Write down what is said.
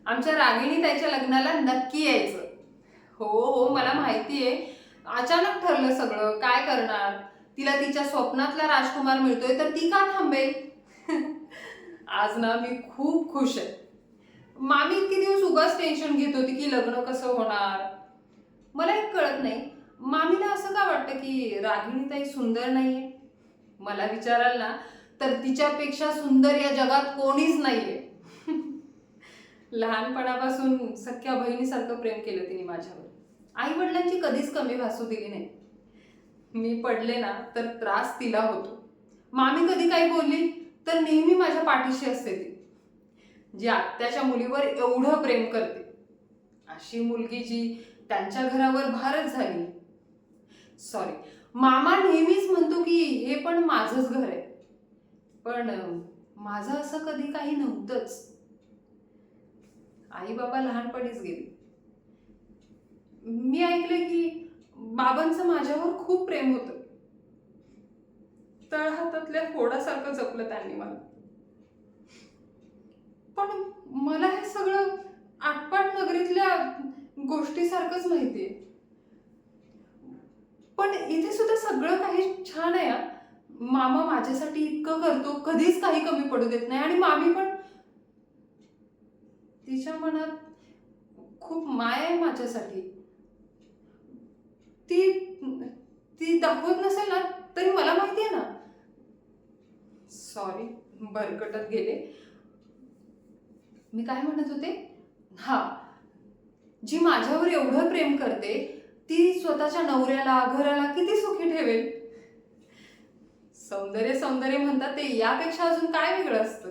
आमच्या रागिणी ताईच्या लग्नाला नक्की यायचं. हो हो, मला माहिती आहे. अचानक ठरलं सगळं, काय करणार. तिला तिच्या स्वप्नातला राजकुमार मिळतोय तर ती का थांबेल. आज ना मी खूप खुश आहे. मामी इतके दिवस उगाच टेन्शन घेत होती की लग्न कसं होणार. मला एक कळत नाही, मामीला असं का वाटतं की रागिणी ताई सुंदर नाहीये. मला विचाराल ना तर तिच्यापेक्षा सुंदर या जगात कोणीच नाहीये. लहानपणापासून सख्या बहिणीसारखं प्रेम केलं तिने माझ्यावर. आई वडिलांची कधीच कमी भासू दिली नाही. मी पडले ना तर त्रास तिला होतो. मामी कधी काही बोलली तर नेहमी माझ्या पाठीशी असते ती. जी आत्याच्या मुलीवर एवढं प्रेम करते, अशी मुलगी जी त्यांच्या घरावर भारच झाली. सॉरी, मामा नेहमीच म्हणतो की हे पण माझंच घर आहे, पण माझं असं कधी काही नव्हतंच. आई बाबा लहानपणीच गेली. मी ऐकले की बाबांचं माझ्यावर खूप प्रेम होतं. तळ हातातल्या फोडासारखं जपलं त्यांनी मला. पण मला हे सगळं आटपाट नगरीतल्या गोष्टीसारखंच माहितीये. पण इथे सुद्धा सगळं काही छान आहे हा. मामा माझ्यासाठी इतकं करतो, कधीच काही कमी पडू देत नाही. आणि मामी पण, तिच्या मनात खूप माया आहे माझ्यासाठी. ती ती दाखवत नसेल ना तरी मला माहिती आहे ना. सॉरी, भरकटत गेले. मी काय म्हणत होते. हा, जी माझ्यावर एवढं प्रेम करते ती स्वतःच्या नवऱ्याला घराला किती सुखी ठेवेल. सौंदर्य सौंदर्य म्हणतात ते, यापेक्षा अजून काय वेगळं असतं.